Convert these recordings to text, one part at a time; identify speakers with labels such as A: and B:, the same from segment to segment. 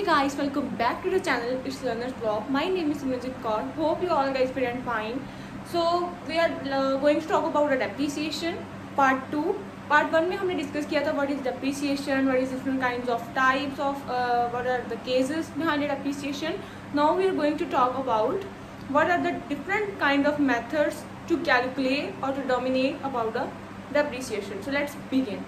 A: guys, welcome back to the channel. It's Learner's Vlog. My name is Simranjit Kaur. Hope you all guys feel and fine. So we are going to talk about the depreciation part 2. Part 1 में हमने discuss किया था what is depreciation, what is different kinds of types of what are the cases behind the depreciation. Now we are going to talk about what are the different kind of methods to calculate or to dominate about the depreciation. So let's begin.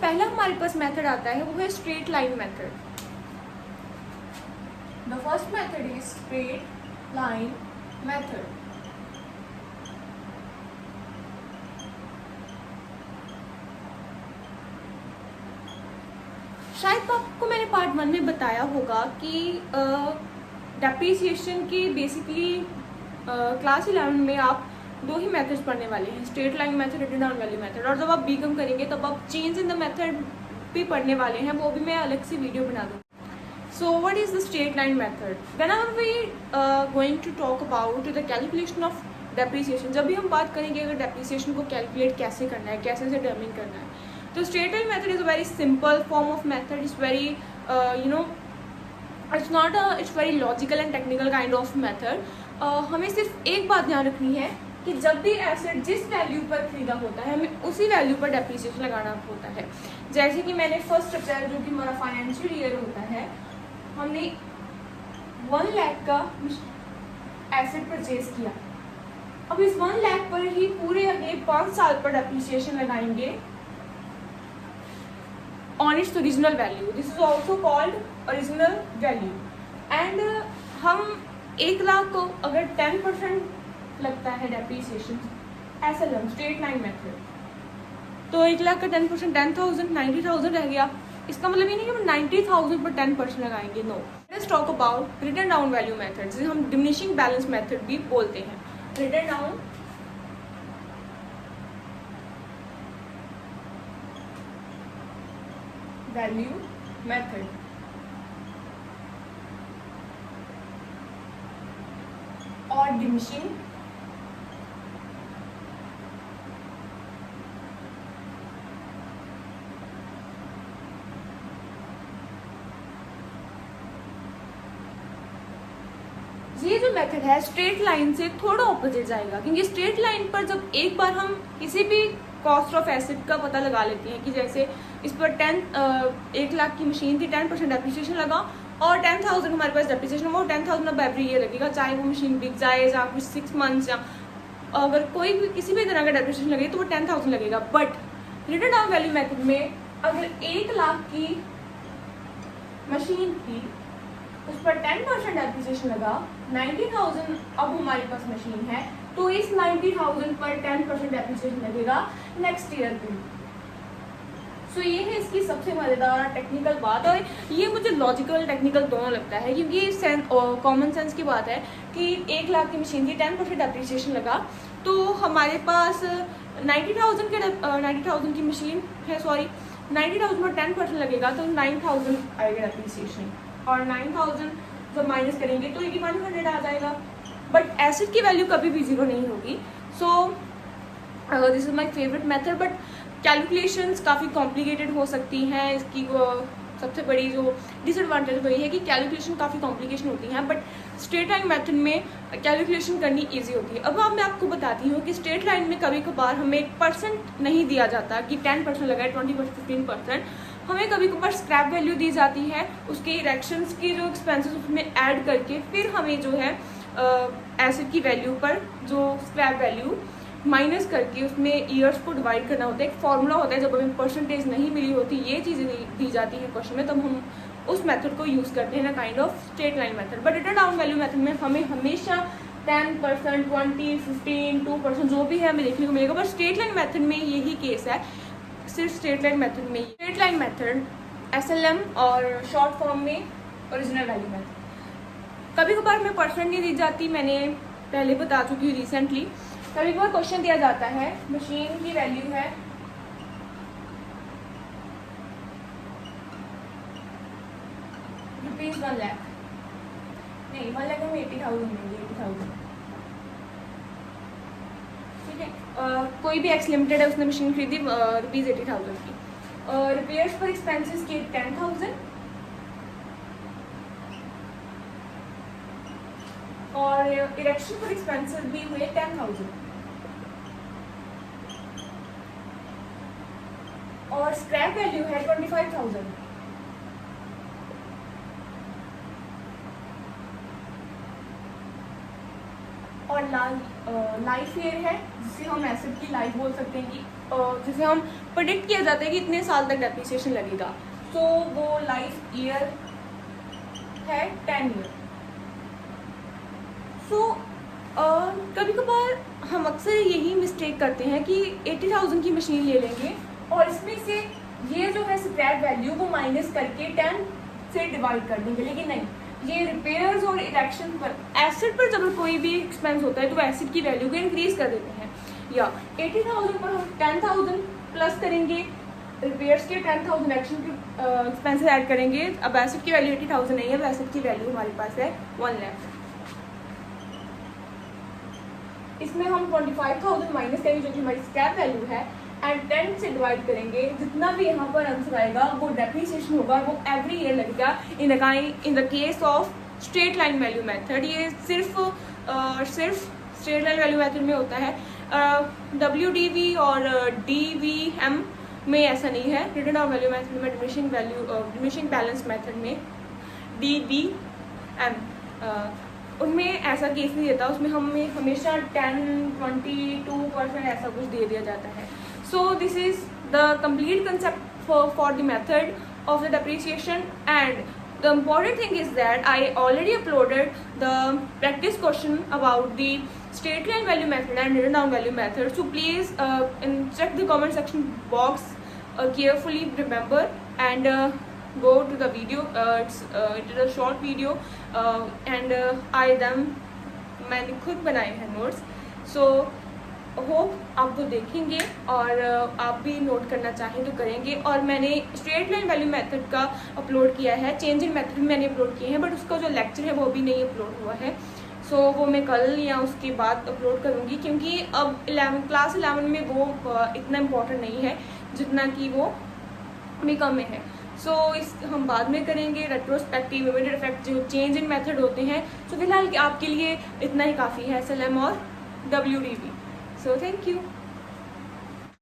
A: पहला हमारे पास method आता है वो है straight line method. The first method is straight line method. शायद आपको मैंने part 1 में बताया होगा कि डेप्रिसिएशन की बेसिकली क्लास 11 में आप दो ही मेथड्स पढ़ने वाले हैं, straight line method, written down value method. और जब आप बीकॉम करेंगे तब आप चेंज इन द मेथड भी पढ़ने वाले हैं, वो भी मैं अलग से वीडियो बना दूँ. So what is the straight line method? Whenever we going to talk about the calculation of depreciation, जब भी हम बात करेंगे अगर डेप्रिसिएशन को कैलकुलेट कैसे करना है, कैसे से डिटरमिन करना है, तो straight line method is a very simple form of method. Is very it's very logical and technical kind of method. हमें सिर्फ एक बात ध्यान रखनी है कि जब भी एसेट जिस वैल्यू पर खरीदा होता है हमें उसी वैल्यू पर डेप्रिसिएशन लगाना होता है. जैसे कि मैंने फर्स्ट अप्रैल जो कि हमारा फाइनेंशियल ईयर होता है, हमने 1 लाख का एसेट परचेज किया. अब इस 1 लाख पर ही पूरे अगले 5 साल पर डेप्रिसिएशन लगाएंगे on its original value. This is also called original value. And हम 1 लाख को अगर 10% लगता है डेप्रिसिएशन ऐसा लम स्ट्रेट लाइन मेथड, तो 1 लाख का 10% 10,000 90,000 रह गया. इसका मतलब ये नहीं कि हम 90,000 पर 10% लगाएंगे. No, let's talk about written down value method, जिसे हम डिमिनिशिंग बैलेंस मेथड भी बोलते हैं. रिटन डाउन वैल्यू मेथड और डिमिनिशिंग ये जो मेथड है स्ट्रेट लाइन से थोड़ा ऑपोजिट जाएगा, क्योंकि स्ट्रेट लाइन पर जब एक बार हम किसी भी कॉस्ट ऑफ एसेट का पता लगा लेते हैं कि जैसे इस पर 1 लाख की मशीन थी, 10% डेप्रिसिएशन लगा और 10,000 हमारे पास डेप्रिसिएशन हुआ, 10,000 अब एवरी ईयर लगेगा, चाहे वो मशीन बिक जाए या कुछ 6 मंथ्स या अगर कोई भी किसी भी तरह का डेप्रिसिएशन लगे तो वो 10,000 लगेगा. But written down value method में अगर 1 लाख की मशीन थी, उस पर 10% डेप्रिसिएशन लगा, 90,000 अब हमारे पास मशीन है, तो इस 90,000 पर 10% डेप्रिसिएशन लगेगा नेक्स्ट ईयर पे. सो ये है इसकी सबसे मज़ेदार टेक्निकल बात, और ये मुझे लॉजिकल टेक्निकल दोनों लगता है, क्योंकि कॉमन सेंस की बात है कि 1 लाख की मशीन थी, 10% डेप्रिसिएशन लगा, तो हमारे पास 90,000 की मशीन है, 90,000 पर 10% लगेगा तो 9,000 आएगा डेप्रिसिएशन, और 9,000 जब माइनस करेंगे तो 100 आ जाएगा. बट एसेट की वैल्यू कभी भी जीरो नहीं होगी. So this is my favourite method. But calculations काफ़ी कॉम्प्लिकेटेड हो सकती हैं. इसकी सबसे बड़ी जो डिसएडवांटेज वही है कि कैलकुलेशन काफ़ी कॉम्प्लिकेशन होती हैं, बट स्ट्रेट लाइन मेथड में कैलकुलेशन करनी ईजी होती है. अब मैं आपको बताती हूँ कि स्ट्रेट लाइन में कभी कभार हमें एक परसेंट नहीं दिया जाता कि 10% लगाए, 20%, 15%. हमें कभी कभार स्क्रैप वैल्यू दी जाती है, उसके इरेक्शंस की जो एक्सपेंसेस उसमें ऐड करके फिर हमें जो है एसेट की वैल्यू पर जो स्क्रैप वैल्यू माइनस करके उसमें ईयर्स को डिवाइड करना होता है. एक फॉर्मूला होता है, जब हमें परसेंटेज नहीं मिली होती, ये चीज़ें दी जाती है क्वेश्चन में, तब हम उस मेथड को यूज़ करते हैं ना, kind of straight line method. But written down value method में हमें हमेशा 10%, 20%, 15%, 2% जो भी है हमें देखने को मिलेगा. बट स्ट्रेट लाइन मेथड में यही केस है, सिर्फ स्ट्रेट लाइन मेथड में. स्ट्रेट लाइन मेथड SLM और शॉर्ट फॉर्म में ओरिजिनल वैल्यू मेथड. कभी कभार हमें परसेंट नहीं दी जाती, मैंने पहले बता चुकी हूँ रिसेंटली. कभी कभार क्वेश्चन दिया जाता है, मशीन की वैल्यू है ₹1 लाख, नहीं 1 लाख में 80,000 देंगे, 80,000 कोई भी एक्स लिमिटेड है, उसने मशीन खरीदी ₹80,000 की, रिपेयर्स पर एक्सपेंसेस के 10,000 और इरेक्शन पर एक्सपेंसेस भी हुए 10,000 और स्क्रैप वैल्यू है 25,000। और लाइफ ईयर है, जिसे हम एसेट की लाइफ बोल सकते हैं, कि जिसे हम प्रेडिक्ट किया जाता है कि इतने साल तक डेप्रिसिएशन लगेगा, तो वो लाइफ ईयर है 10 ईयर। सो कभी कभार हम अक्सर यही मिस्टेक करते हैं कि 80,000 की मशीन ले लेंगे और इसमें से ये जो है स्क्रैप वैल्यू वो माइनस करके 10 से डिवाइड कर देंगे, लेकिन नहीं, ये रिपेयर्स और इरेक्शन पर, एसेट पर जब कोई भी एक्सपेंस होता है तो एसेट की वैल्यू को इंक्रीज कर देते हैं। या 80,000 पर हम 10,000 प्लस करेंगे, रिपेयर्स के 10,000 एक्शन के एक्सपेंसेस ऐड करेंगे। अब एसेट की वैल्यू 80,000 नहीं है, अब एसेट की वैल्यू हमारे पास है 1 लाख। इसमें हम 25,000 माइनस करेंगे जो कि हमारी स्क्रैप वैल्यू है, एंड 10 से डिवाइड करेंगे। जितना भी यहाँ पर आंसर आएगा वो डेप्रिसिएशन होगा, वो एवरी ईयर लगेगा in the case of straight line value method. ये सिर्फ स्ट्रेट लाइन वैल्यू मेथड में होता है, WDV और DVM में ऐसा नहीं है। रिटर्न ऑफ वैल्यू मेथड में, डिमिनिशिंग बैलेंस मेथड में DVM उनमें ऐसा केस नहीं देता, उसमें हमें हमेशा 10-22% ऐसा कुछ दे दिया जाता है। So this is the complete concept for the method of the depreciation, and the important thing is that I already uploaded the practice question about the straight line value method and written down value method. So please check the comment section box carefully, remember, and go to the video. It is a short video and मैंने खुद बनाए हैं notes. So hope आप वो देखेंगे और आप भी नोट करना चाहें तो करेंगे। और मैंने स्ट्रेट लाइन वैल्यू मेथड का अपलोड किया है, चेंज इन मेथड मैंने अपलोड किए हैं, बट उसका जो लेक्चर है वो अभी नहीं अपलोड हुआ है। सो वो मैं कल या उसके बाद अपलोड करूँगी, क्योंकि अब क्लास 11 में वो इतना इम्पोर्टेंट नहीं है जितना कि वो बीकॉम में है। सो इस हम बाद में करेंगे। रेट्रोस्पेक्टिव, इमीडिएट इफेक्ट, जो चेंज इन मेथड होते हैं। सो फिलहाल आपके लिए इतना ही काफ़ी है, SLM और WDV। So thank you.